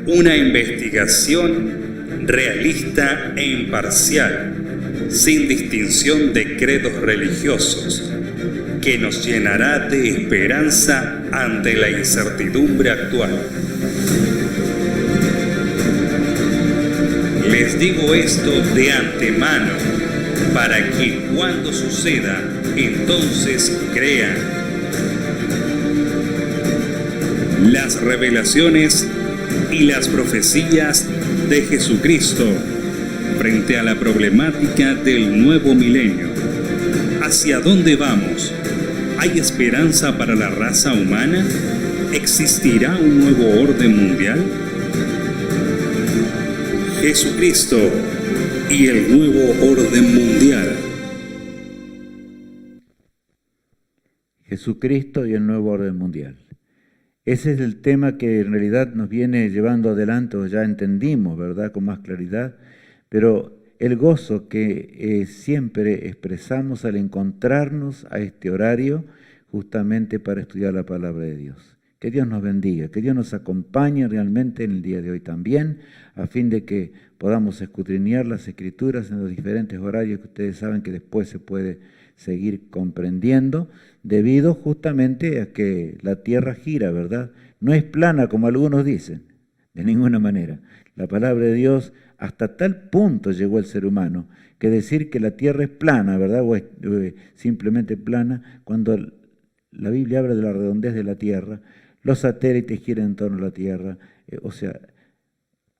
Una investigación realista e imparcial, sin distinción de credos religiosos, que nos llenará de esperanza ante la incertidumbre actual. Les digo esto de antemano, para que cuando suceda, entonces crean. Las revelaciones y las profecías de Jesucristo frente a la problemática del nuevo milenio. ¿Hacia dónde vamos? ¿Hay esperanza para la raza humana? ¿Existirá un nuevo orden mundial? Jesucristo y el nuevo orden mundial. Jesucristo y el nuevo orden mundial. Ese es el tema que en realidad nos viene llevando adelante, o ya entendimos, ¿verdad?, con más claridad, pero el gozo que siempre expresamos al encontrarnos a este horario justamente para estudiar la palabra de Dios. Que Dios nos bendiga, que Dios nos acompañe realmente en el día de hoy también, a fin de que podamos escudriñar las Escrituras en los diferentes horarios que ustedes saben que después se puede seguir comprendiendo, debido justamente a que la tierra gira, ¿verdad? No es plana como algunos dicen, de ninguna manera. La palabra de Dios, hasta tal punto llegó el ser humano, que decir que la tierra es plana, ¿verdad? O es simplemente plana, cuando la Biblia habla de la redondez de la tierra, los satélites giran en torno a la tierra, o sea,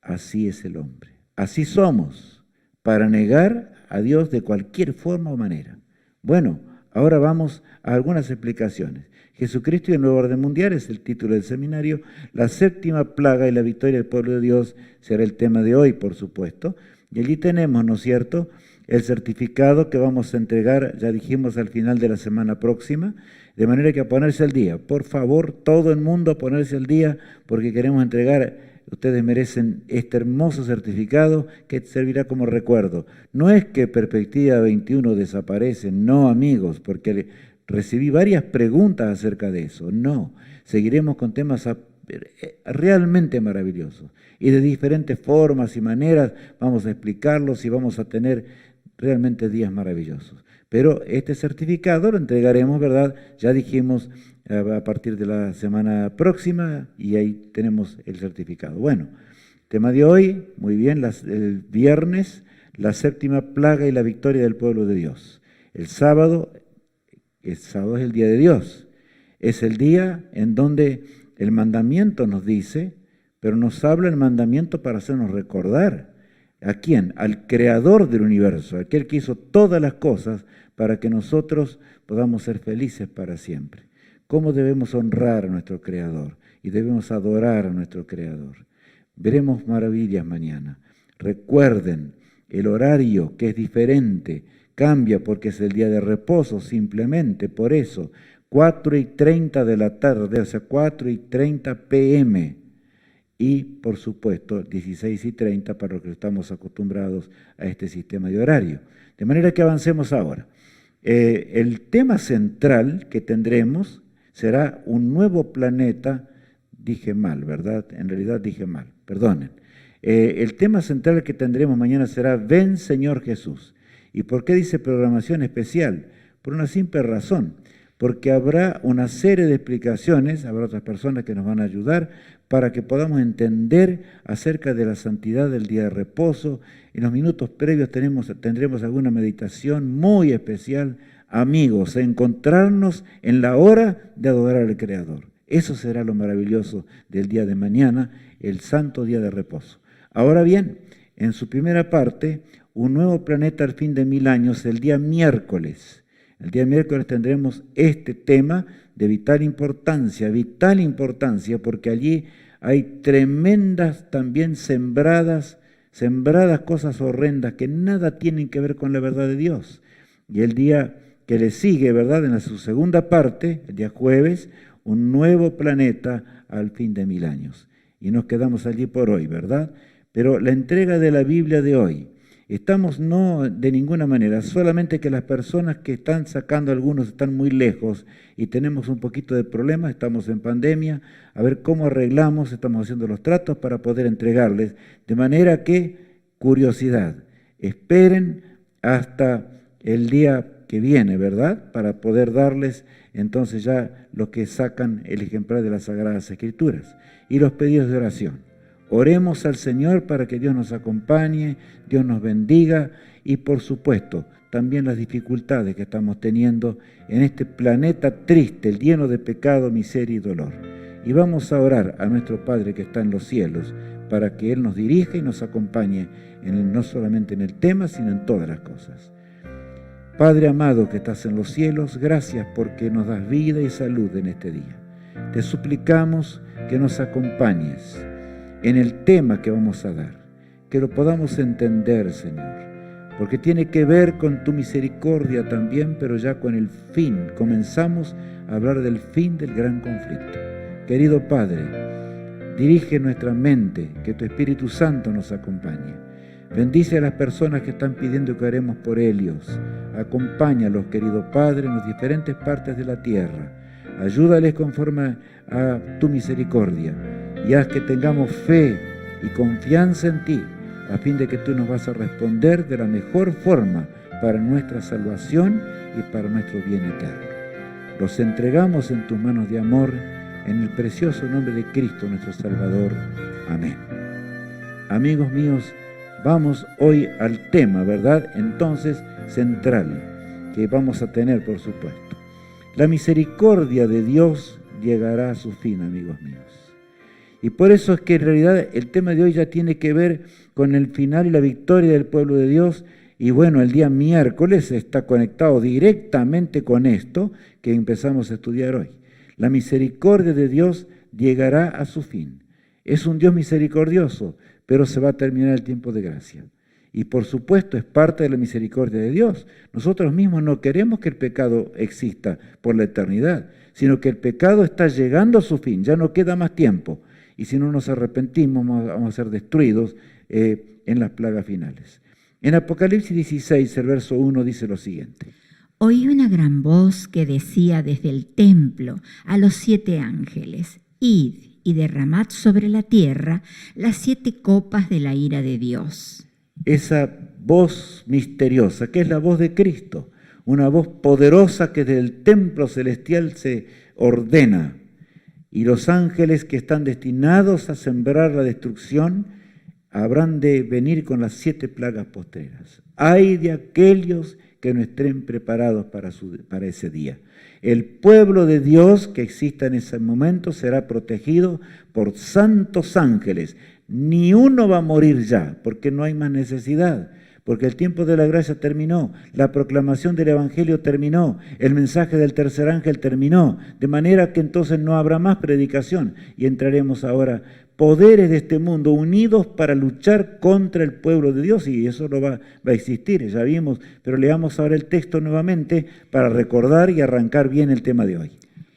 así es el hombre. Así somos, para negar a Dios de cualquier forma o manera. Bueno, ahora vamos a algunas explicaciones. Jesucristo y el nuevo orden mundial es el título del seminario. La séptima plaga y la victoria del pueblo de Dios será el tema de hoy, por supuesto. Y allí tenemos, ¿no es cierto?, el certificado que vamos a entregar, ya dijimos, al final de la semana próxima, de manera que a ponerse al día. Por favor, todo el mundo a ponerse al día, porque queremos entregar. Ustedes merecen este hermoso certificado que servirá como recuerdo. No es que Perspectiva 21 desaparece, no, amigos, porque recibí varias preguntas acerca de eso. No, seguiremos con temas realmente maravillosos. Y de diferentes formas y maneras vamos a explicarlos y vamos a tener realmente días maravillosos. Pero este certificado lo entregaremos, ¿verdad? Ya dijimos, a partir de la semana próxima, y ahí tenemos el certificado. Bueno, tema de hoy, muy bien, el viernes, la séptima plaga y la victoria del pueblo de Dios. El sábado es el día de Dios. Es el día en donde el mandamiento nos dice, pero nos habla el mandamiento para hacernos recordar. ¿A quién? Al creador del universo, aquel que hizo todas las cosas para que nosotros podamos ser felices para siempre. ¿Cómo debemos honrar a nuestro Creador? Y debemos adorar a nuestro Creador. Veremos maravillas mañana. Recuerden, el horario que es diferente, cambia porque es el día de reposo, simplemente por eso. 4:30 de la tarde, o sea, 4:30 p.m. Y, por supuesto, 16:30 para los que estamos acostumbrados a este sistema de horario. De manera que avancemos ahora. El tema central que tendremos será un nuevo planeta, dije mal, ¿verdad? En realidad dije mal, perdonen. El tema central que tendremos mañana será Ven Señor Jesús. ¿Y por qué dice programación especial? Por una simple razón, porque habrá una serie de explicaciones, habrá otras personas que nos van a ayudar para que podamos entender acerca de la santidad del día de reposo. En los minutos previos tendremos alguna meditación muy especial. Amigos, encontrarnos en la hora de adorar al Creador. Eso será lo maravilloso del día de mañana, el santo día de reposo. Ahora bien, en su primera parte, un nuevo planeta al fin de 1000 años, el día miércoles. El día miércoles tendremos este tema de vital importancia, porque allí hay tremendas también sembradas cosas horrendas que nada tienen que ver con la verdad de Dios. Y el día que le sigue, ¿verdad?, en su segunda parte, el día jueves, un nuevo planeta al fin de 1000 años. Y nos quedamos allí por hoy, ¿verdad? Pero la entrega de la Biblia de hoy Estamos no de ninguna manera, solamente que las personas que están sacando algunos están muy lejos y tenemos un poquito de problemas, estamos en pandemia, a ver cómo arreglamos, estamos haciendo los tratos para poder entregarles, de manera que, curiosidad, esperen hasta el día que viene, ¿verdad? Para poder darles entonces ya los que sacan el ejemplar de las Sagradas Escrituras y los pedidos de oración. Oremos al Señor para que Dios nos acompañe, Dios nos bendiga y por supuesto también las dificultades que estamos teniendo en este planeta triste, lleno de pecado, miseria y dolor. Y vamos a orar a nuestro Padre que está en los cielos para que Él nos dirija y nos acompañe no solamente en el tema, sino en todas las cosas. Padre amado que estás en los cielos, gracias porque nos das vida y salud en este día. Te suplicamos que nos acompañes en el tema que vamos a dar, que lo podamos entender, Señor, porque tiene que ver con tu misericordia también, pero ya con el fin. Comenzamos a hablar del fin del gran conflicto. Querido Padre, dirige nuestra mente, que tu Espíritu Santo nos acompañe. Bendice a las personas que están pidiendo que oremos por ellos. Acompáñalos, querido Padre, en las diferentes partes de la tierra. Ayúdales conforme a tu misericordia y haz que tengamos fe y confianza en ti, a fin de que tú nos vas a responder de la mejor forma para nuestra salvación y para nuestro bien eterno. Los entregamos en tus manos de amor, en el precioso nombre de Cristo nuestro Salvador. Amén. Amigos míos, vamos hoy al tema, ¿verdad? Entonces, central, que vamos a tener, por supuesto. La misericordia de Dios llegará a su fin, amigos míos. Y por eso es que en realidad el tema de hoy ya tiene que ver con el final y la victoria del pueblo de Dios. Y bueno, el día miércoles está conectado directamente con esto que empezamos a estudiar hoy. La misericordia de Dios llegará a su fin. Es un Dios misericordioso, pero se va a terminar el tiempo de gracia. Y por supuesto es parte de la misericordia de Dios. Nosotros mismos no queremos que el pecado exista por la eternidad, sino que el pecado está llegando a su fin, ya no queda más tiempo. Y si no nos arrepentimos, vamos a ser destruidos en las plagas finales. En Apocalipsis 16, el verso 1 dice lo siguiente. Oí una gran voz que decía desde el templo a los 7 ángeles, id y derramad sobre la tierra las 7 copas de la ira de Dios. Esa voz misteriosa, que es la voz de Cristo, una voz poderosa que desde el templo celestial se ordena. Y los ángeles que están destinados a sembrar la destrucción habrán de venir con las 7 plagas postreras. Ay de aquellos que no estén preparados para ese día. El pueblo de Dios que exista en ese momento será protegido por santos ángeles. Ni uno va a morir ya, porque no hay más necesidad. Porque el tiempo de la gracia terminó, la proclamación del Evangelio terminó, el mensaje del tercer ángel terminó, de manera que entonces no habrá más predicación y entraremos ahora poderes de este mundo unidos para luchar contra el pueblo de Dios y eso no va a existir, ya vimos, pero leamos ahora el texto nuevamente para recordar y arrancar bien el tema de hoy.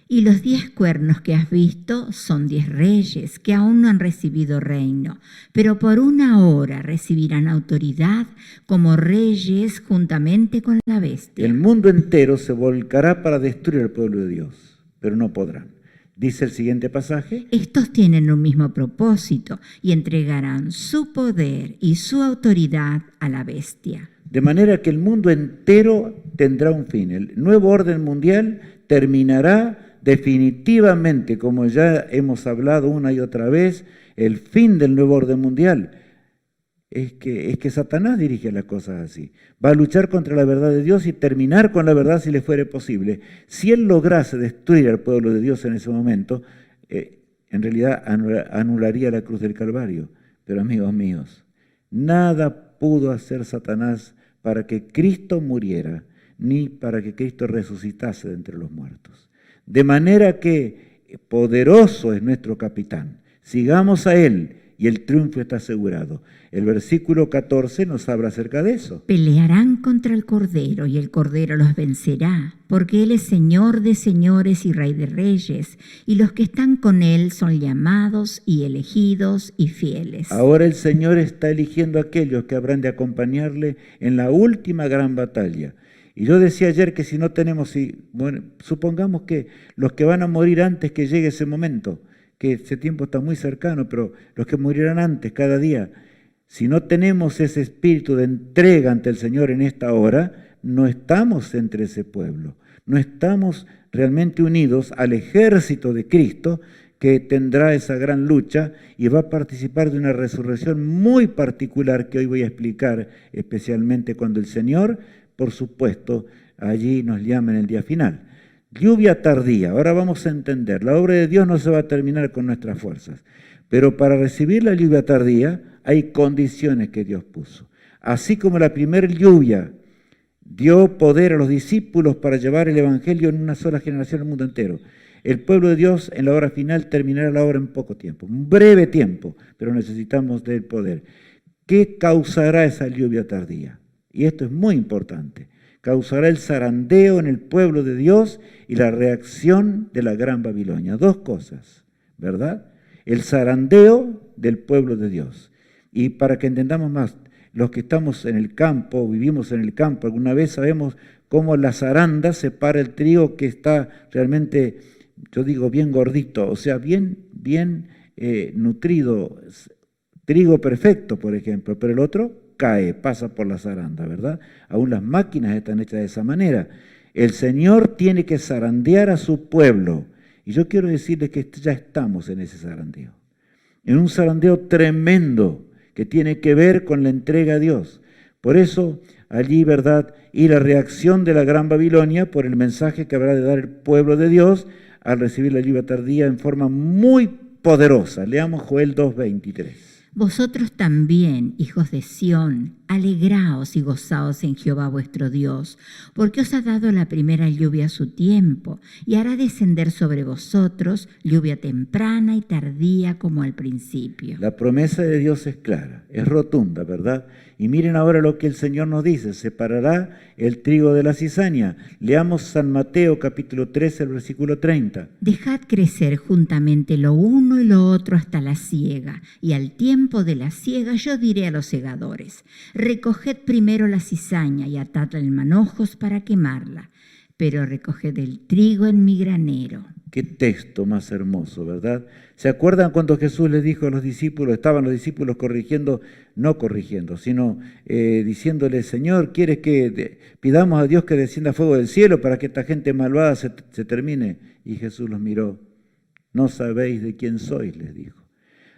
Y los 10 cuernos que has visto son 10 reyes que aún no han recibido reino, pero por una hora recibirán autoridad como reyes juntamente con la bestia. El mundo entero se volcará para destruir al pueblo de Dios, pero no podrán. Dice el siguiente pasaje. Estos tienen un mismo propósito y entregarán su poder y su autoridad a la bestia. De manera que el mundo entero tendrá un fin. El nuevo orden mundial terminará definitivamente, como ya hemos hablado una y otra vez, el fin del nuevo orden mundial es que Satanás dirige las cosas así. Va a luchar contra la verdad de Dios y terminar con la verdad si le fuere posible. Si él lograse destruir al pueblo de Dios en ese momento, en realidad anularía la cruz del Calvario. Pero amigos míos, nada pudo hacer Satanás para que Cristo muriera, ni para que Cristo resucitase de entre los muertos. De manera que poderoso es nuestro capitán. Sigamos a él y el triunfo está asegurado. El versículo 14 nos habla acerca de eso. Pelearán contra el Cordero y el Cordero los vencerá, porque Él es Señor de señores y Rey de reyes, y los que están con Él son llamados y elegidos y fieles. Ahora el Señor está eligiendo a aquellos que habrán de acompañarle en la última gran batalla. Y yo decía ayer que si no tenemos, bueno, supongamos que los que van a morir antes que llegue ese momento, que ese tiempo está muy cercano, pero los que morirán antes cada día, si no tenemos ese espíritu de entrega ante el Señor en esta hora, no estamos entre ese pueblo, no estamos realmente unidos al ejército de Cristo que tendrá esa gran lucha y va a participar de una resurrección muy particular que hoy voy a explicar, especialmente cuando el Señor, por supuesto, allí nos llama en el día final. Lluvia tardía, ahora vamos a entender, la obra de Dios no se va a terminar con nuestras fuerzas, pero para recibir la lluvia tardía hay condiciones que Dios puso. Así como la primera lluvia dio poder a los discípulos para llevar el Evangelio en una sola generación al mundo entero, el pueblo de Dios en la hora final terminará la obra en poco tiempo, un breve tiempo, pero necesitamos del poder. ¿Qué causará esa lluvia tardía? Y esto es muy importante. Causará el zarandeo en el pueblo de Dios y la reacción de la gran Babilonia. Dos cosas, ¿verdad? El zarandeo del pueblo de Dios. Y para que entendamos más, los que estamos en el campo, vivimos en el campo, alguna vez sabemos cómo la zaranda separa el trigo que está realmente, yo digo, bien gordito, o sea, bien nutrido, trigo perfecto, por ejemplo, pero el otro cae, pasa por la zaranda, ¿verdad? Aún las máquinas están hechas de esa manera. El Señor tiene que zarandear a su pueblo. Y yo quiero decirles que ya estamos en ese zarandeo. En un zarandeo tremendo que tiene que ver con la entrega a Dios. Por eso, allí, ¿verdad? Y la reacción de la gran Babilonia por el mensaje que habrá de dar el pueblo de Dios al recibir la lluvia tardía en forma muy poderosa. Leamos Joel 2:23. Vosotros también, hijos de Sión, alegraos y gozaos en Jehová vuestro Dios, porque os ha dado la primera lluvia a su tiempo, y hará descender sobre vosotros lluvia temprana y tardía como al principio. La promesa de Dios es clara, es rotunda, ¿verdad? Y miren ahora lo que el Señor nos dice, separará el trigo de la cizaña. Leamos San Mateo capítulo 13, el versículo 30. Dejad crecer juntamente lo uno y lo otro hasta la siega, y al tiempo de la siega yo diré a los segadores, recoged primero la cizaña y atadla en manojos para quemarla, pero recoged el trigo en mi granero. Qué texto más hermoso, ¿verdad? ¿Se acuerdan cuando Jesús les dijo a los discípulos, estaban los discípulos no corrigiendo, sino diciéndole, Señor, ¿quieres que pidamos a Dios que descienda fuego del cielo para que esta gente malvada se termine? Y Jesús los miró, no sabéis de quién sois, les dijo.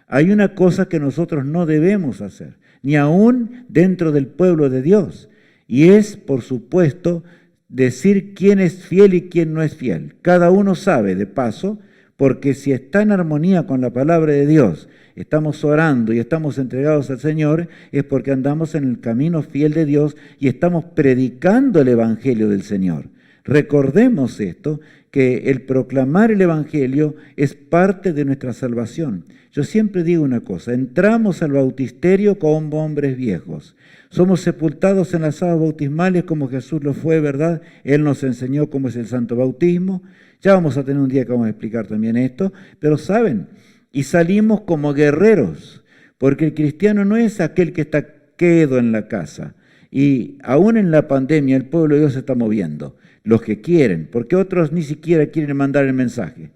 Hay una cosa que nosotros no debemos hacer, ni aún dentro del pueblo de Dios, y es, por supuesto, decir quién es fiel y quién no es fiel. Cada uno sabe, de paso, porque si está en armonía con la palabra de Dios, estamos orando y estamos entregados al Señor, es porque andamos en el camino fiel de Dios y estamos predicando el Evangelio del Señor. Recordemos esto, que el proclamar el Evangelio es parte de nuestra salvación. Yo siempre digo una cosa, entramos al bautisterio como hombres viejos. Somos sepultados en las aguas bautismales como Jesús lo fue, ¿verdad? Él nos enseñó cómo es el santo bautismo. Ya vamos a tener un día que vamos a explicar también esto. Pero saben, y salimos como guerreros, porque el cristiano no es aquel que está quedo en la casa. Y aún en la pandemia el pueblo de Dios se está moviendo. Los que quieren, porque otros ni siquiera quieren mandar el mensaje,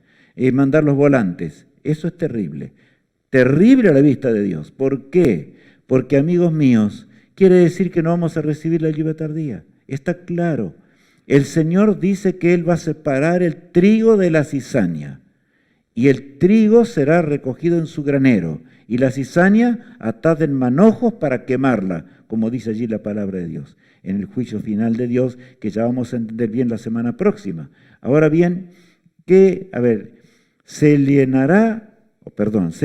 mandar los volantes. Eso es terrible. Terrible a la vista de Dios. ¿Por qué? Porque, amigos míos, quiere decir que no vamos a recibir la lluvia tardía. Está claro. El Señor dice que Él va a separar el trigo de la cizaña. Y el trigo será recogido en su granero. Y la cizaña atada en manojos para quemarla, como dice allí la palabra de Dios. En el juicio final de Dios, que ya vamos a entender bien la semana próxima. Ahora bien, se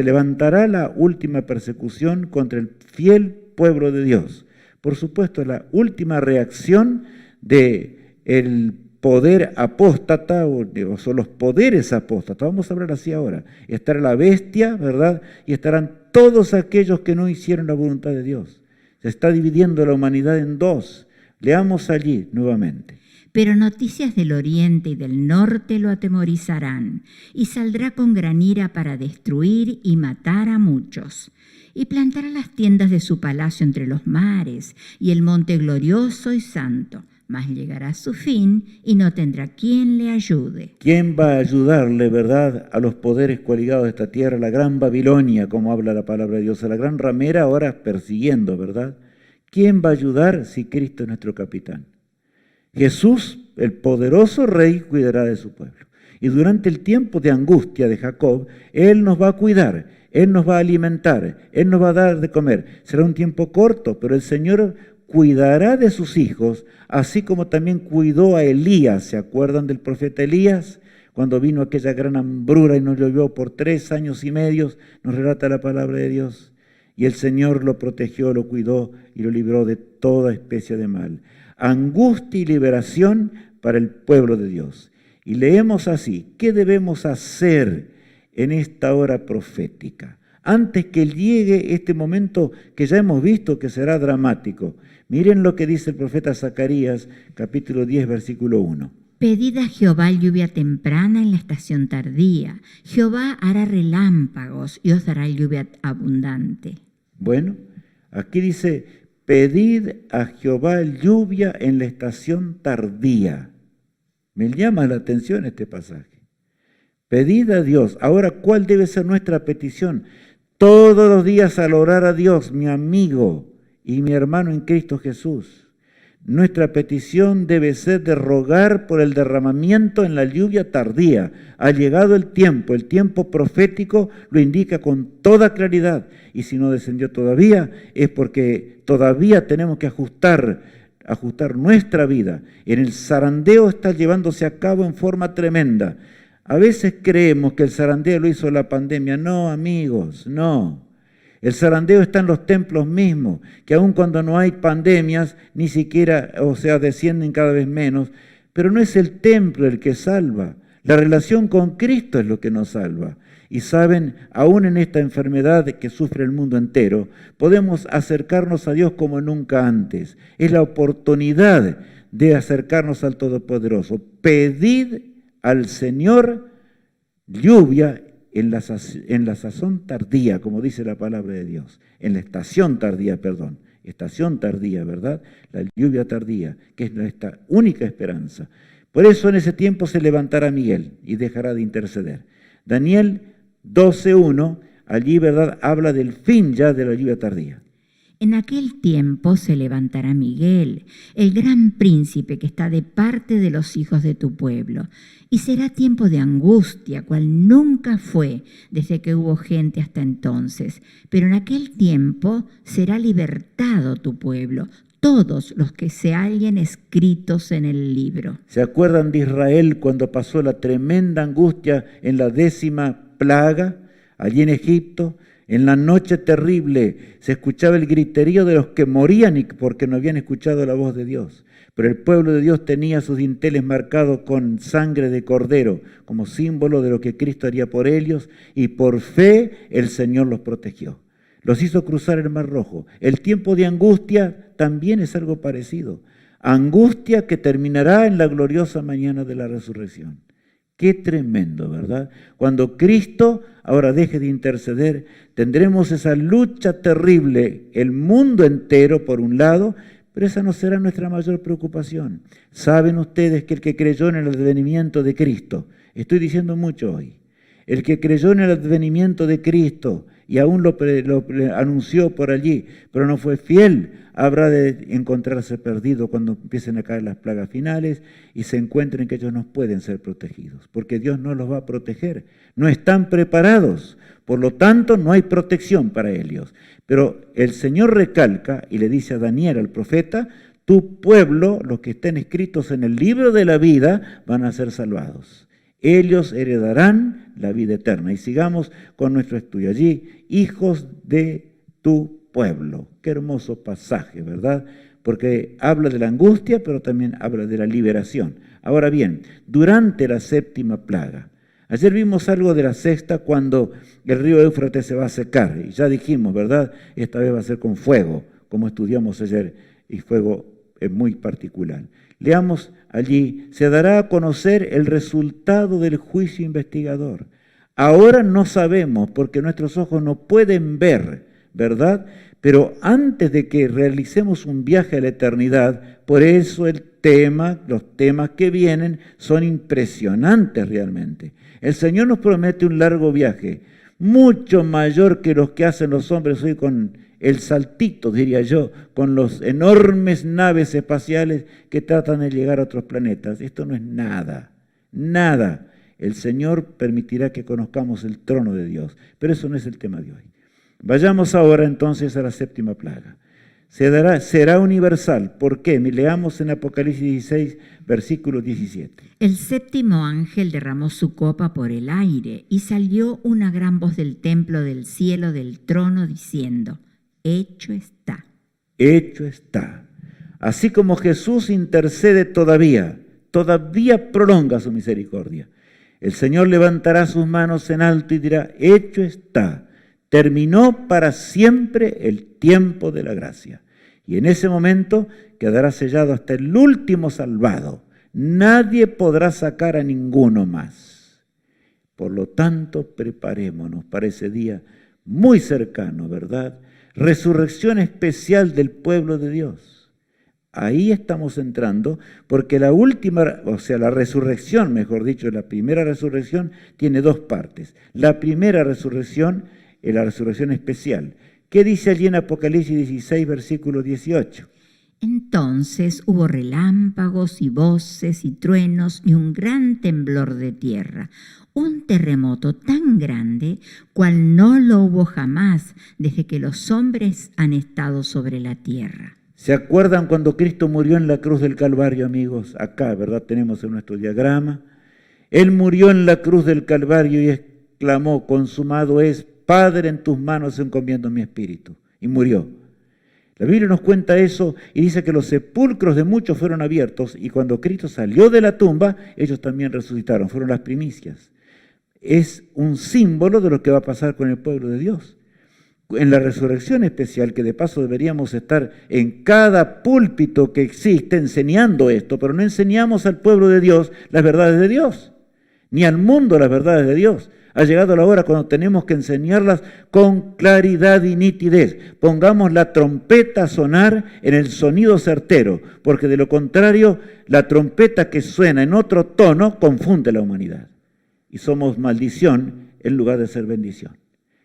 levantará la última persecución contra el fiel pueblo de Dios. Por supuesto, la última reacción del poder apóstata, o son los poderes apóstatas, vamos a hablar así ahora. Estará la bestia, ¿verdad? Y estarán todos aquellos que no hicieron la voluntad de Dios. Se está dividiendo la humanidad en dos. Leamos allí nuevamente. Pero noticias del oriente y del norte lo atemorizarán, y saldrá con gran ira para destruir y matar a muchos. Y plantará las tiendas de su palacio entre los mares, y el monte glorioso y santo. Mas llegará a su fin y no tendrá quien le ayude. ¿Quién va a ayudarle, verdad, a los poderes coligados de esta tierra? La gran Babilonia, como habla la palabra de Dios, a la gran ramera ahora persiguiendo, ¿verdad? ¿Quién va a ayudar si Cristo es nuestro capitán? Jesús, el poderoso Rey, cuidará de su pueblo. Y durante el tiempo de angustia de Jacob, Él nos va a cuidar, Él nos va a alimentar, Él nos va a dar de comer. Será un tiempo corto, pero el Señor cuidará de sus hijos, así como también cuidó a Elías. ¿Se acuerdan del profeta Elías? Cuando vino aquella gran hambruna y no llovió por 3 años y medio, nos relata la palabra de Dios. Y el Señor lo protegió, lo cuidó y lo libró de toda especie de mal. Angustia y liberación para el pueblo de Dios. Y leemos así: ¿qué debemos hacer en esta hora profética? Antes que llegue este momento que ya hemos visto que será dramático. Miren lo que dice el profeta Zacarías, capítulo 10, versículo 1. Pedid a Jehová lluvia temprana en la estación tardía. Jehová hará relámpagos y os dará lluvia abundante. Bueno, aquí dice: pedid a Jehová lluvia en la estación tardía. Me llama la atención este pasaje. Pedid a Dios. Ahora, ¿cuál debe ser nuestra petición? Todos los días al orar a Dios, mi amigo y mi hermano en Cristo Jesús, nuestra petición debe ser de rogar por el derramamiento en la lluvia tardía. Ha llegado el tiempo profético lo indica con toda claridad. Y si no descendió todavía, es porque todavía tenemos que ajustar nuestra vida. En el zarandeo está llevándose a cabo en forma tremenda. A veces creemos que el zarandeo lo hizo la pandemia. No, amigos, no. El zarandeo está en los templos mismos, que aun cuando no hay pandemias, ni siquiera, descienden cada vez menos. Pero no es el templo el que salva. La relación con Cristo es lo que nos salva. Y saben, aún en esta enfermedad que sufre el mundo entero, podemos acercarnos a Dios como nunca antes. Es la oportunidad de acercarnos al Todopoderoso. Pedid al Señor lluvia en la sazón tardía, como dice la palabra de Dios. En la estación tardía, estación tardía, ¿verdad? La lluvia tardía, que es nuestra única esperanza. Por eso en ese tiempo se levantará Miguel y dejará de interceder. Daniel 12:1, allí, ¿verdad?, habla del fin ya de la lluvia tardía. En aquel tiempo se levantará Miguel, el gran príncipe que está de parte de los hijos de tu pueblo, y será tiempo de angustia, cual nunca fue desde que hubo gente hasta entonces. Pero en aquel tiempo será libertado tu pueblo, todos los que se hallen escritos en el libro. ¿Se acuerdan de Israel cuando pasó la tremenda angustia en la 10ª plaga, allí en Egipto? En la noche terrible se escuchaba el griterío de los que morían porque no habían escuchado la voz de Dios. Pero el pueblo de Dios tenía sus dinteles marcados con sangre de cordero, como símbolo de lo que Cristo haría por ellos, y por fe el Señor los protegió. Los hizo cruzar el Mar Rojo. El tiempo de angustia también es algo parecido. Angustia que terminará en la gloriosa mañana de la resurrección. Qué tremendo, ¿verdad? Cuando Cristo ahora deje de interceder, tendremos esa lucha terrible, el mundo entero por un lado, pero esa no será nuestra mayor preocupación. Saben ustedes que el que creyó en el advenimiento de Cristo, estoy diciendo mucho hoy, el que creyó en el advenimiento de Cristo y aún lo anunció por allí, pero no fue fiel, habrá de encontrarse perdido cuando empiecen a caer las plagas finales y se encuentren que ellos no pueden ser protegidos, porque Dios no los va a proteger, no están preparados, por lo tanto no hay protección para ellos. Pero el Señor recalca y le dice a Daniel, al profeta: tu pueblo, los que estén escritos en el libro de la vida, van a ser salvados. Ellos heredarán la vida eterna. Y sigamos con nuestro estudio. Allí, hijos de tu pueblo. Qué hermoso pasaje, ¿verdad? Porque habla de la angustia, pero también habla de la liberación. Ahora bien, durante la séptima plaga, ayer vimos algo de la sexta cuando el río Éufrates se va a secar, y ya dijimos, ¿verdad? Esta vez va a ser con fuego, como estudiamos ayer, y fuego muy particular. Leamos allí, se dará a conocer el resultado del juicio investigador. Ahora no sabemos porque nuestros ojos no pueden ver, ¿verdad? Pero antes de que realicemos un viaje a la eternidad, por eso los temas que vienen son impresionantes realmente. El Señor nos promete un largo viaje, mucho mayor que los que hacen los hombres hoy con el saltito, diría yo, con las enormes naves espaciales que tratan de llegar a otros planetas. Esto no es nada, nada. El Señor permitirá que conozcamos el trono de Dios, pero eso no es el tema de hoy. Vayamos ahora entonces a la séptima plaga. Será universal. ¿Por qué? Leamos en Apocalipsis 16, versículo 17. El séptimo ángel derramó su copa por el aire y salió una gran voz del templo del cielo del trono diciendo: hecho está. Hecho está. Así como Jesús intercede todavía prolonga su misericordia. El Señor levantará sus manos en alto y dirá: hecho está. Terminó para siempre el tiempo de la gracia. Y en ese momento quedará sellado hasta el último salvado. Nadie podrá sacar a ninguno más. Por lo tanto, preparémonos para ese día muy cercano, ¿verdad? Resurrección especial del pueblo de Dios. Ahí estamos entrando, porque la resurrección, mejor dicho, la primera resurrección tiene dos partes. La primera resurrección es la resurrección especial. ¿Qué dice allí en Apocalipsis 16, versículo 18? Entonces hubo relámpagos y voces y truenos y un gran temblor de tierra, un terremoto tan grande cual no lo hubo jamás desde que los hombres han estado sobre la tierra. ¿Se acuerdan cuando Cristo murió en la cruz del Calvario, amigos? Acá, ¿verdad? Tenemos en nuestro diagrama. Él murió en la cruz del Calvario y exclamó: consumado es, Padre, en tus manos encomiendo mi espíritu. Y murió. La Biblia nos cuenta eso y dice que los sepulcros de muchos fueron abiertos y cuando Cristo salió de la tumba, ellos también resucitaron, fueron las primicias. Es un símbolo de lo que va a pasar con el pueblo de Dios. En la resurrección especial, que de paso deberíamos estar en cada púlpito que existe enseñando esto, pero no enseñamos al pueblo de Dios las verdades de Dios, ni al mundo las verdades de Dios. Ha llegado la hora cuando tenemos que enseñarlas con claridad y nitidez. Pongamos la trompeta a sonar en el sonido certero, porque de lo contrario, la trompeta que suena en otro tono confunde a la humanidad. Y somos maldición en lugar de ser bendición.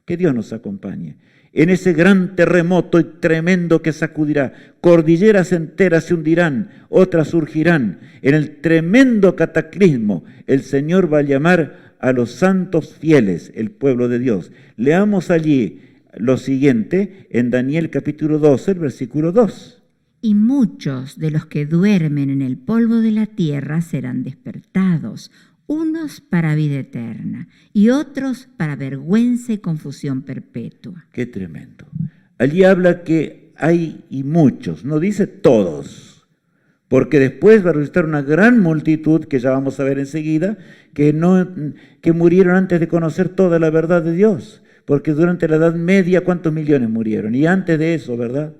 Que Dios nos acompañe en ese gran terremoto y tremendo que sacudirá. Cordilleras enteras se hundirán, otras surgirán. En el tremendo cataclismo, el Señor va a llamar a los santos fieles, el pueblo de Dios. Leamos allí lo siguiente en Daniel capítulo 12, el versículo 2. Y muchos de los que duermen en el polvo de la tierra serán despertados, unos para vida eterna y otros para vergüenza y confusión perpetua. Qué tremendo. Allí habla que hay y muchos, no dice todos. Porque después va a resucitar una gran multitud, que ya vamos a ver enseguida, que murieron antes de conocer toda la verdad de Dios. Porque durante la Edad Media, ¿cuántos millones murieron? Y antes de eso, ¿verdad?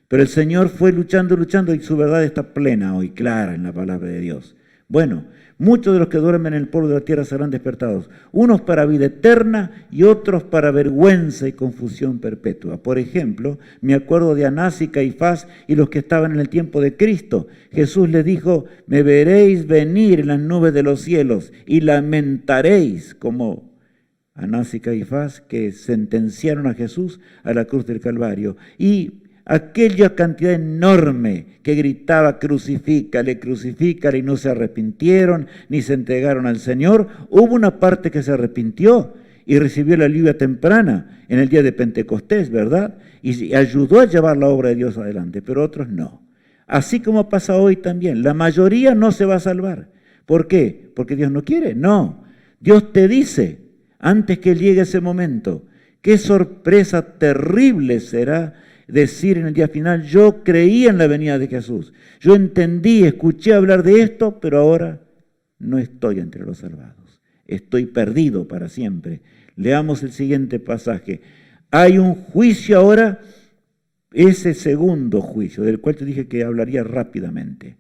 Pero el Señor fue luchando y su verdad está plena hoy, clara en la palabra de Dios. Bueno, muchos de los que duermen en el polvo de la tierra serán despertados, unos para vida eterna y otros para vergüenza y confusión perpetua. Por ejemplo, me acuerdo de Anás y Caifás y los que estaban en el tiempo de Cristo. Jesús les dijo: me veréis venir en las nubes de los cielos y lamentaréis, como Anás y Caifás, que sentenciaron a Jesús a la cruz del Calvario. Y aquella cantidad enorme que gritaba: crucifícale, crucifícale, y no se arrepintieron ni se entregaron al Señor. Hubo una parte que se arrepintió y recibió la lluvia temprana en el día de Pentecostés, ¿verdad? Y ayudó a llevar la obra de Dios adelante, pero otros no. Así como pasa hoy también, la mayoría no se va a salvar. ¿Por qué? ¿Porque Dios no quiere? No. Dios te dice, antes que llegue ese momento, qué sorpresa terrible será decir en el día final: yo creí en la venida de Jesús, yo entendí, escuché hablar de esto, pero ahora no estoy entre los salvados. Estoy perdido para siempre. Leamos el siguiente pasaje. Hay un juicio ahora, ese segundo juicio, del cual te dije que hablaría rápidamente.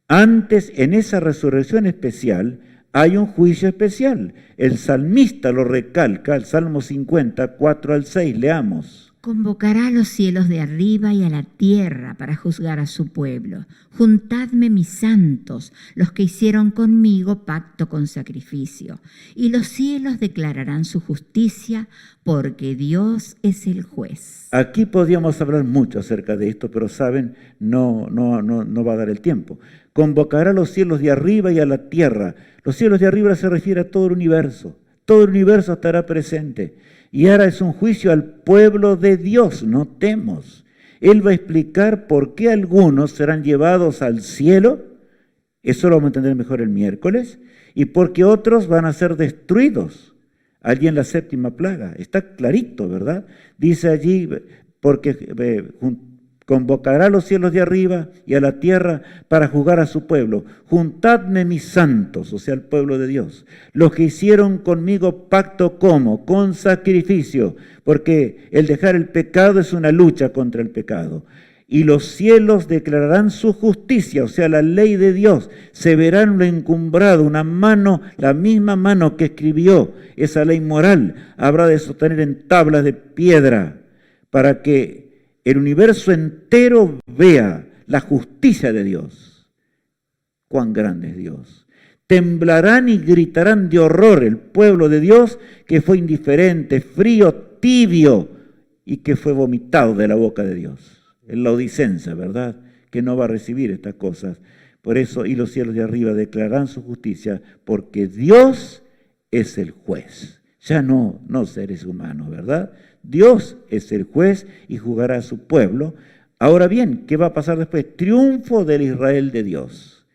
Antes, en esa resurrección especial, hay un juicio especial. El salmista lo recalca, el Salmo 50, 4 al 6, leamos. Convocará a los cielos de arriba y a la tierra para juzgar a su pueblo. Juntadme mis santos, los que hicieron conmigo pacto con sacrificio. Y los cielos declararán su justicia, porque Dios es el juez. Aquí podríamos hablar mucho acerca de esto, pero saben, no va a dar el tiempo. Convocará a los cielos de arriba y a la tierra. Los cielos de arriba se refiere a todo el universo. Todo el universo estará presente. Y ahora es un juicio al pueblo de Dios, notemos. Él va a explicar por qué algunos serán llevados al cielo, eso lo vamos a entender mejor el miércoles, y por qué otros van a ser destruidos, allí en la séptima plaga. Está clarito, ¿verdad? Dice allí, porque convocará a los cielos de arriba y a la tierra para juzgar a su pueblo. Juntadme mis santos, o sea, el pueblo de Dios, los que hicieron conmigo pacto como, con sacrificio, porque el dejar el pecado es una lucha contra el pecado. Y los cielos declararán su justicia, o sea, la ley de Dios. Se verán lo encumbrado, una mano, la misma mano que escribió esa ley moral, habrá de sostener en tablas de piedra para que el universo entero vea la justicia de Dios. ¡Cuán grande es Dios! Temblarán y gritarán de horror el pueblo de Dios que fue indiferente, frío, tibio y que fue vomitado de la boca de Dios. El laodicense, ¿verdad? Que no va a recibir estas cosas. Por eso, y los cielos de arriba declararán su justicia, porque Dios es el juez. Ya no seres humanos, ¿verdad? Dios es el juez y juzgará a su pueblo. Ahora bien, ¿qué va a pasar después? Triunfo del Israel de Dios.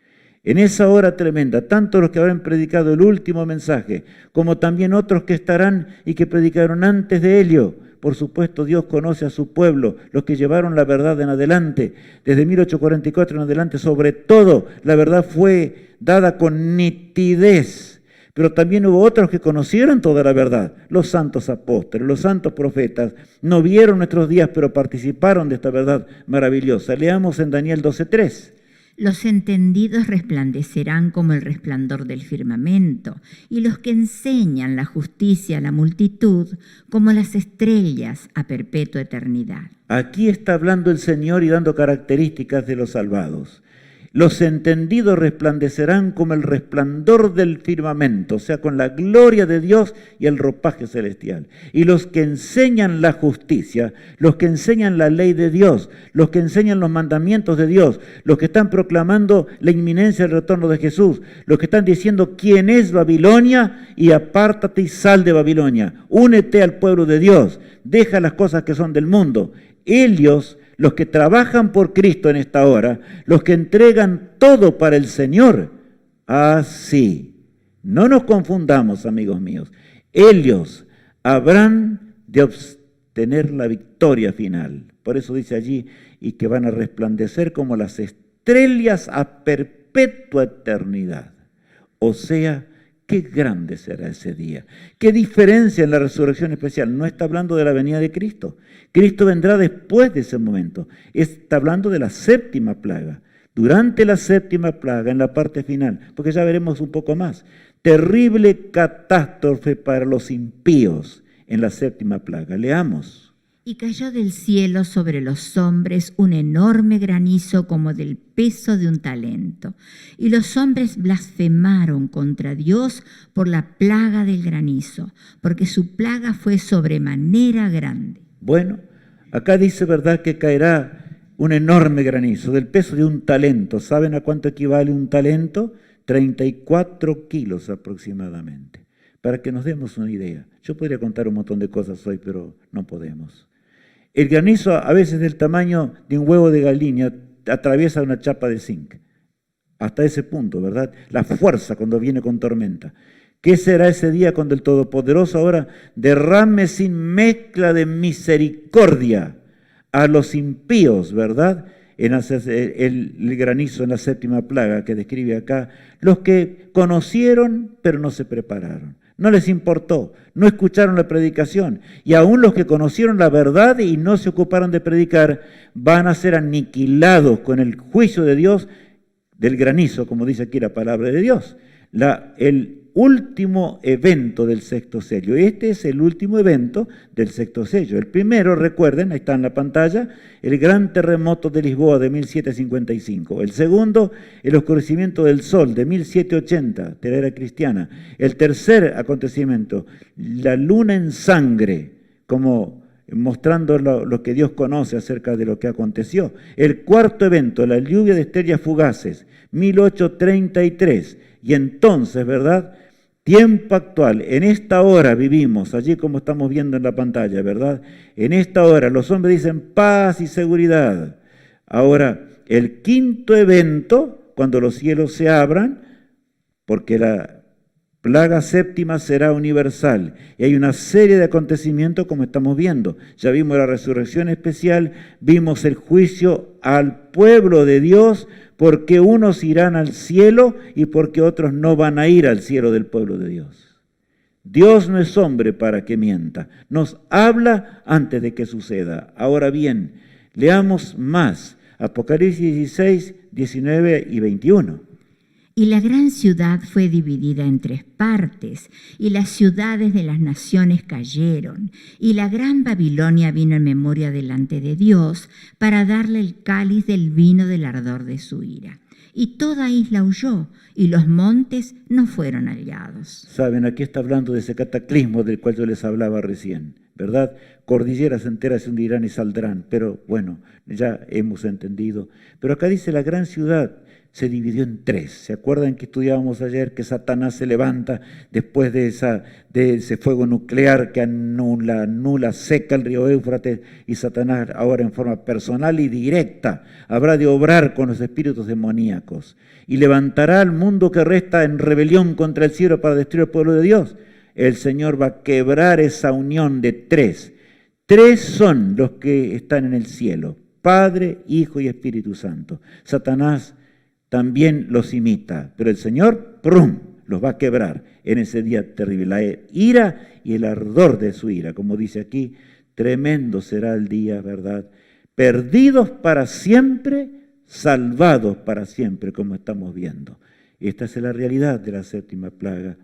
En esa hora tremenda, tanto los que habrán predicado el último mensaje, como también otros que estarán y que predicaron antes de Helio. Por supuesto, Dios conoce a su pueblo, los que llevaron la verdad en adelante. Desde 1844 en adelante, sobre todo, la verdad fue dada con nitidez. Pero también hubo otros que conocieron toda la verdad. Los santos apóstoles, los santos profetas, no vieron nuestros días, pero participaron de esta verdad maravillosa. Leamos en Daniel 12:3. Los entendidos resplandecerán como el resplandor del firmamento, y los que enseñan la justicia a la multitud como las estrellas a perpetua eternidad. Aquí está hablando el Señor y dando características de los salvados. Los entendidos resplandecerán como el resplandor del firmamento, o sea, con la gloria de Dios y el ropaje celestial. Y los que enseñan la justicia, los que enseñan la ley de Dios, los que enseñan los mandamientos de Dios, los que están proclamando la inminencia del retorno de Jesús, los que están diciendo quién es Babilonia y apártate y sal de Babilonia. Únete al pueblo de Dios, deja las cosas que son del mundo. Ellos, los que trabajan por Cristo en esta hora, los que entregan todo para el Señor, así. No nos confundamos, amigos míos. Ellos habrán de obtener la victoria final. Por eso dice allí, y que van a resplandecer como las estrellas a perpetua eternidad. O sea, qué grande será ese día. Qué diferencia en la resurrección especial. No está hablando de la venida de Cristo. Cristo vendrá después de ese momento. Está hablando de la séptima plaga. Durante la séptima plaga, en la parte final, porque ya veremos un poco más. Terrible catástrofe para los impíos en la séptima plaga. Leamos. Y cayó del cielo sobre los hombres un enorme granizo como del peso de un talento. Y los hombres blasfemaron contra Dios por la plaga del granizo, porque su plaga fue sobremanera grande. Bueno, acá dice, ¿verdad?, que caerá un enorme granizo del peso de un talento. ¿Saben a cuánto equivale un talento? 34 kilos aproximadamente. Para que nos demos una idea. Yo podría contar un montón de cosas hoy, pero no podemos. El granizo, a veces del tamaño de un huevo de gallina, atraviesa una chapa de zinc. Hasta ese punto, ¿verdad? La fuerza cuando viene con tormenta. ¿Qué será ese día cuando el Todopoderoso ahora derrame sin mezcla de misericordia a los impíos, ¿verdad?, el granizo en la séptima plaga que describe acá, los que conocieron pero no se prepararon. No les importó, no escucharon la predicación. Y aún los que conocieron la verdad y no se ocuparon de predicar, van a ser aniquilados con el juicio de Dios del granizo, como dice aquí la palabra de Dios. El último evento del sexto sello. Este es el último evento del sexto sello. El primero, recuerden, ahí está en la pantalla, el gran terremoto de Lisboa de 1755. El segundo, el oscurecimiento del sol de 1780, de la era cristiana. El tercer acontecimiento, la luna en sangre, como mostrando lo que Dios conoce acerca de lo que aconteció. El cuarto evento, la lluvia de estrellas fugaces, 1833. Y entonces, ¿verdad? Tiempo actual, en esta hora vivimos, allí como estamos viendo en la pantalla, ¿verdad? En esta hora los hombres dicen paz y seguridad. Ahora, el quinto evento, cuando los cielos se abran, porque la plaga séptima será universal. Y hay una serie de acontecimientos como estamos viendo. Ya vimos la resurrección especial, vimos el juicio al pueblo de Dios, porque unos irán al cielo y porque otros no van a ir al cielo del pueblo de Dios. Dios no es hombre para que mienta. Nos habla antes de que suceda. Ahora bien, leamos más. Apocalipsis 16, 19 y 21. Y la gran ciudad fue dividida en 3 partes, y las ciudades de las naciones cayeron, y la gran Babilonia vino en memoria delante de Dios para darle el cáliz del vino del ardor de su ira. Y toda isla huyó, y los montes no fueron hallados. Saben, aquí está hablando de ese cataclismo del cual yo les hablaba recién, ¿verdad? Cordilleras enteras se hundirán y saldrán, pero bueno, ya hemos entendido. Pero acá dice la gran ciudad se dividió en 3. ¿Se acuerdan que estudiábamos ayer que Satanás se levanta después de ese fuego nuclear que anula, seca el río Éufrates, y Satanás ahora en forma personal y directa habrá de obrar con los espíritus demoníacos y levantará al mundo que resta en rebelión contra el cielo para destruir al pueblo de Dios? El Señor va a quebrar esa unión de 3. 3 son los que están en el cielo: Padre, Hijo y Espíritu Santo. Satanás también los imita, pero el Señor, ¡prum!, los va a quebrar en ese día terrible. La ira y el ardor de su ira, como dice aquí, tremendo será el día, ¿verdad? Perdidos para siempre, salvados para siempre, como estamos viendo. Esta es la realidad de la séptima plaga,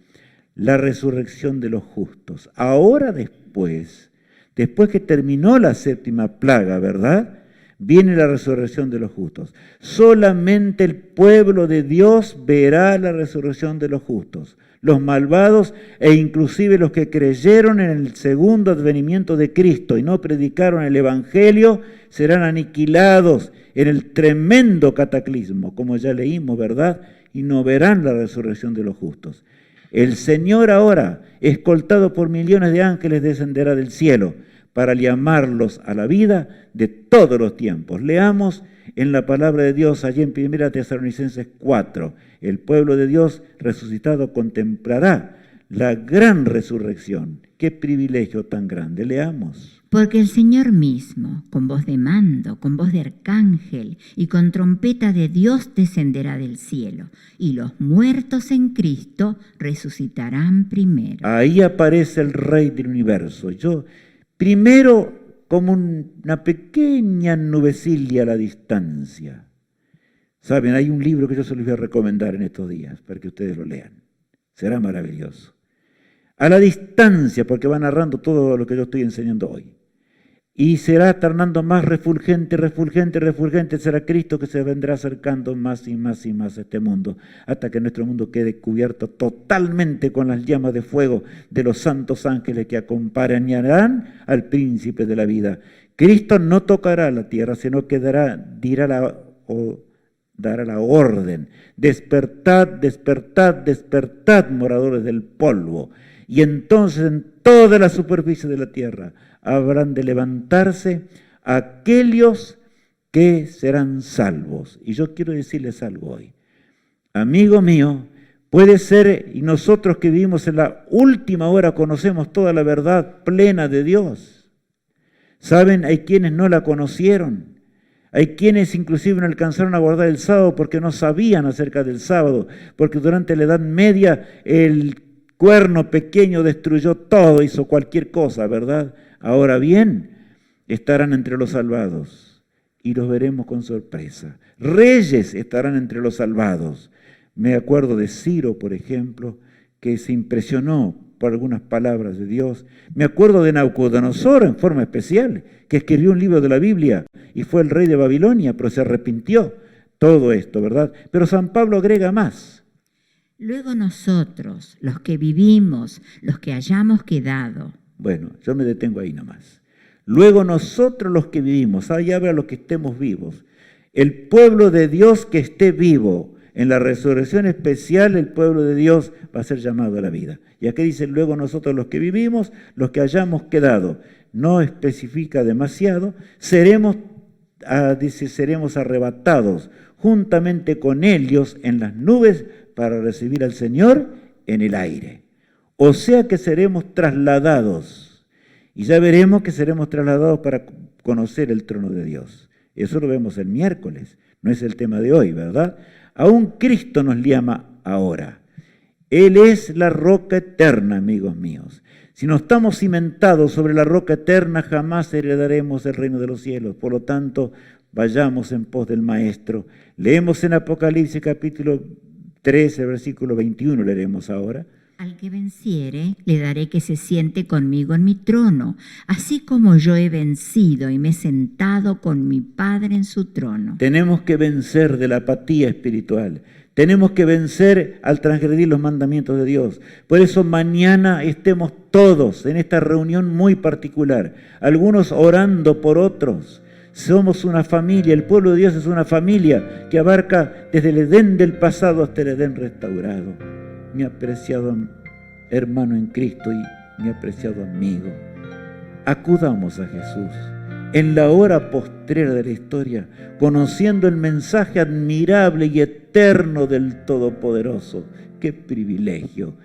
la resurrección de los justos. Ahora después que terminó la séptima plaga, ¿verdad?, viene la resurrección de los justos. Solamente el pueblo de Dios verá la resurrección de los justos. Los malvados e inclusive los que creyeron en el segundo advenimiento de Cristo y no predicaron el Evangelio serán aniquilados en el tremendo cataclismo, como ya leímos, ¿verdad? Y no verán la resurrección de los justos. El Señor ahora, escoltado por millones de ángeles, descenderá del cielo para llamarlos a la vida de todos los tiempos. Leamos en la palabra de Dios, allí en 1 Tesalonicenses 4. El pueblo de Dios resucitado contemplará la gran resurrección. ¡Qué privilegio tan grande! Leamos. Porque el Señor mismo, con voz de mando, con voz de arcángel y con trompeta de Dios descenderá del cielo, y los muertos en Cristo resucitarán primero. Ahí aparece el Rey del universo. Primero, como una pequeña nubecilla a la distancia. Saben, hay un libro que yo se los voy a recomendar en estos días para que ustedes lo lean. Será maravilloso. A la distancia, porque va narrando todo lo que yo estoy enseñando hoy. Y será tornando más refulgente, será Cristo que se vendrá acercando más y más y más a este mundo, hasta que nuestro mundo quede cubierto totalmente con las llamas de fuego de los santos ángeles que acompañarán al príncipe de la vida. Cristo no tocará la tierra, sino que dará la orden: despertad, despertad, despertad, moradores del polvo. Y entonces en toda la superficie de la tierra habrán de levantarse aquellos que serán salvos. Y yo quiero decirles algo hoy. Amigo mío, puede ser, y nosotros que vivimos en la última hora conocemos toda la verdad plena de Dios. ¿Saben? Hay quienes no la conocieron. Hay quienes inclusive no alcanzaron a guardar el sábado porque no sabían acerca del sábado, porque durante la Edad Media el cuerno pequeño destruyó todo, hizo cualquier cosa, ¿verdad? Ahora bien, estarán entre los salvados y los veremos con sorpresa. Reyes estarán entre los salvados. Me acuerdo de Ciro, por ejemplo, que se impresionó por algunas palabras de Dios. Me acuerdo de Nabucodonosor en forma especial, que escribió un libro de la Biblia y fue el rey de Babilonia, pero se arrepintió. Todo esto, ¿verdad? Pero San Pablo agrega más. Luego nosotros, los que vivimos, los que hayamos quedado. Bueno, yo me detengo ahí nomás. Luego nosotros los que vivimos, ahí habla los que estemos vivos. El pueblo de Dios que esté vivo. En la resurrección especial el pueblo de Dios va a ser llamado a la vida. Y aquí dice, luego nosotros los que vivimos, los que hayamos quedado. No especifica demasiado. Seremos arrebatados juntamente con ellos en las nubes para recibir al Señor en el aire. O sea que seremos trasladados. Y ya veremos que seremos trasladados para conocer el trono de Dios. Eso lo vemos el miércoles. No es el tema de hoy, ¿verdad? Aún Cristo nos llama ahora. Él es la roca eterna, amigos míos. Si no estamos cimentados sobre la roca eterna, jamás heredaremos el reino de los cielos. Por lo tanto, vayamos en pos del Maestro. Leemos en Apocalipsis capítulo 13, versículo 21, leeremos ahora. Al que venciere, le daré que se siente conmigo en mi trono, así como yo he vencido y me he sentado con mi Padre en su trono. Tenemos que vencer de la apatía espiritual. Tenemos que vencer al transgredir los mandamientos de Dios. Por eso mañana estemos todos en esta reunión muy particular, algunos orando por otros. Somos una familia, el pueblo de Dios es una familia que abarca desde el Edén del pasado hasta el Edén restaurado. Mi apreciado hermano en Cristo y mi apreciado amigo, acudamos a Jesús en la hora postrera de la historia, conociendo el mensaje admirable y eterno del Todopoderoso. ¡Qué privilegio!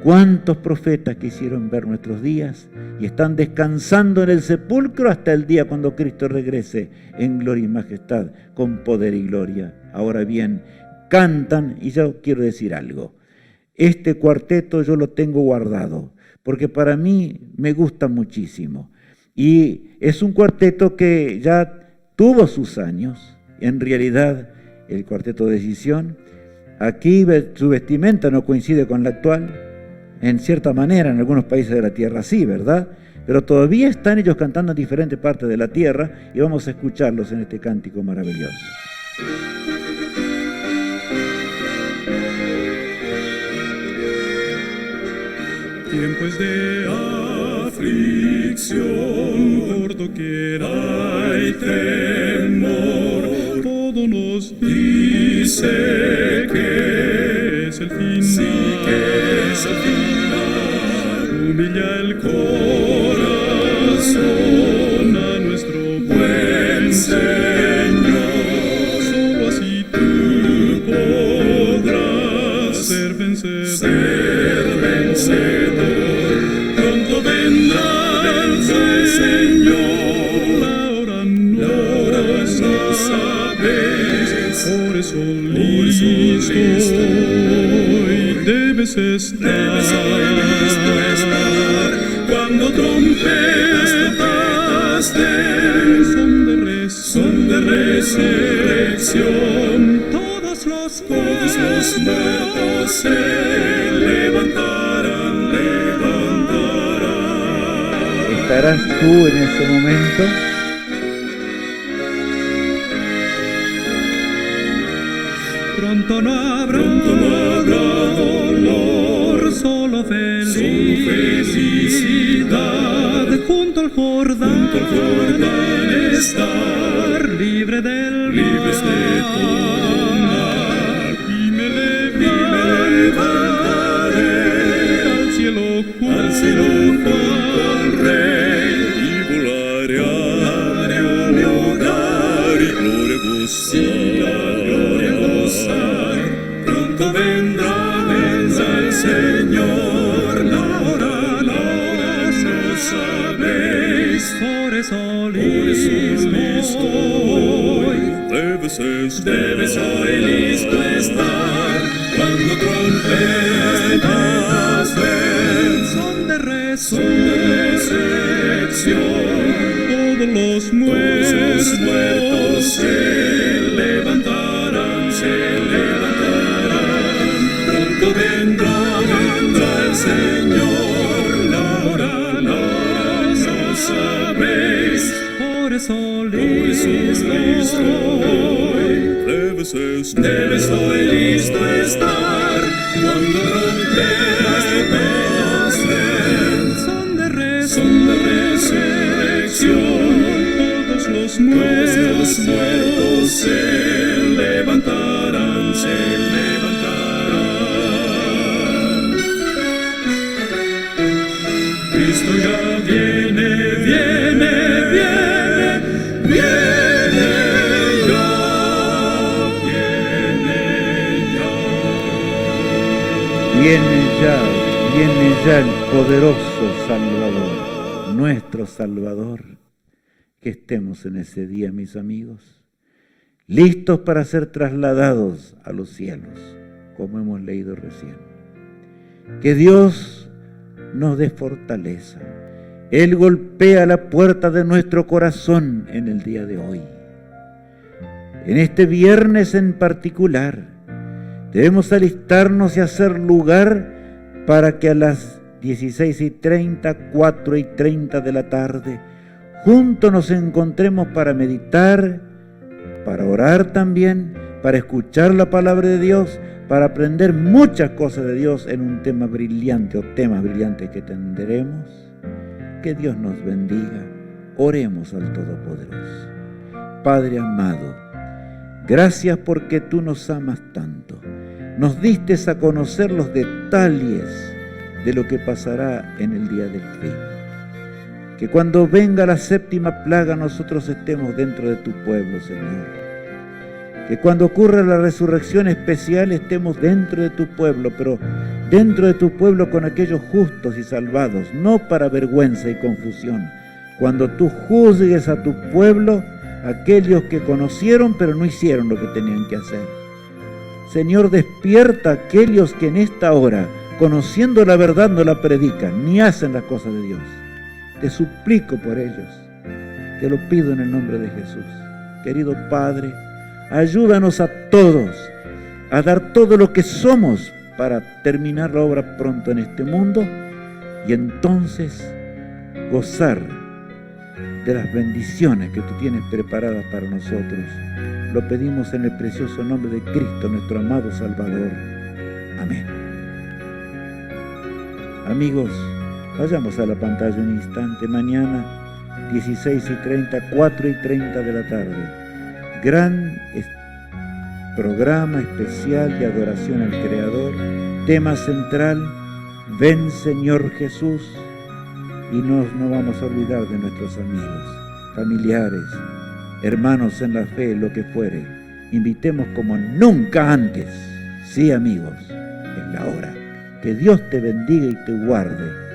¿Cuántos profetas quisieron ver nuestros días y están descansando en el sepulcro hasta el día cuando Cristo regrese en gloria y majestad, con poder y gloria? Ahora bien, cantan, y yo quiero decir algo. Este cuarteto yo lo tengo guardado, porque para mí me gusta muchísimo. Y es un cuarteto que ya tuvo sus años, en realidad el cuarteto de Decisión. Aquí su vestimenta no coincide con la actual, en cierta manera en algunos países de la tierra sí, ¿verdad? Pero todavía están ellos cantando en diferentes partes de la tierra y vamos a escucharlos en este cántico maravilloso. Tiempos de aflicción, por doquiera hay temor, todo nos dice que es el final. Sí, que es el final. Humilla el corazón a nuestro buen Señor. Solo así tú podrás ser vencedor. Pronto vendrá el Señor, ahora no sabéis, por eso listo hoy debes estar. Cuando trompetas son de resurrección, todos los muertos se levantarán. ¿Estarás tú en ese momento? Pronto no habrá dolor, solo felicidad. Junto al Jordán estar, libres del mar. Y me levantaré al cielo junto al Rey. Y volaré a mi hogar y gloria gozar. Pronto vendrá el Señor, la hora no sabéis. Por eso listo debes hoy listo estar, cuando trompetas den, son de resurrección. Todos los muertos se levantarán, pronto vendrá el Señor, la hora no sabréis, por eso listo hoy, debes hoy listo estar, cuando trompetas den, son de resurrección. Todos los muertos se levantarán, Cristo ya viene ya. Viene ya el poderoso Salvador, nuestro Salvador. Que estemos en ese día, mis amigos, listos para ser trasladados a los cielos, como hemos leído recién. Que Dios nos dé fortaleza. Él golpea la puerta de nuestro corazón en el día de hoy. En este viernes en particular, debemos alistarnos y hacer lugar para que a las 16:30, 4:30 de la tarde, juntos nos encontremos para meditar, para orar también, para escuchar la palabra de Dios, para aprender muchas cosas de Dios en un tema brillante o temas brillantes que tendremos. Que Dios nos bendiga. Oremos al Todopoderoso. Padre amado, gracias porque tú nos amas tanto. Nos diste a conocer los detalles de lo que pasará en el día del fin. Que cuando venga la séptima plaga nosotros estemos dentro de tu pueblo, Señor. Que cuando ocurra la resurrección especial estemos dentro de tu pueblo, pero dentro de tu pueblo con aquellos justos y salvados, no para vergüenza y confusión. Cuando tú juzgues a tu pueblo, aquellos que conocieron pero no hicieron lo que tenían que hacer. Señor, despierta a aquellos que en esta hora, conociendo la verdad, no la predican, ni hacen las cosas de Dios. Te suplico por ellos. Te lo pido en el nombre de Jesús. Querido Padre, ayúdanos a todos a dar todo lo que somos para terminar la obra pronto en este mundo y entonces gozar de las bendiciones que tú tienes preparadas para nosotros. Lo pedimos en el precioso nombre de Cristo, nuestro amado Salvador. Amén. Amigos, vayamos a la pantalla un instante. Mañana, 16:30, 4:30 de la tarde. Gran programa especial de adoración al Creador. Tema central, ven Señor Jesús. Y no vamos a olvidar de nuestros amigos, familiares, hermanos en la fe, lo que fuere. Invitemos como nunca antes. Sí, amigos, es la hora. Que Dios te bendiga y te guarde.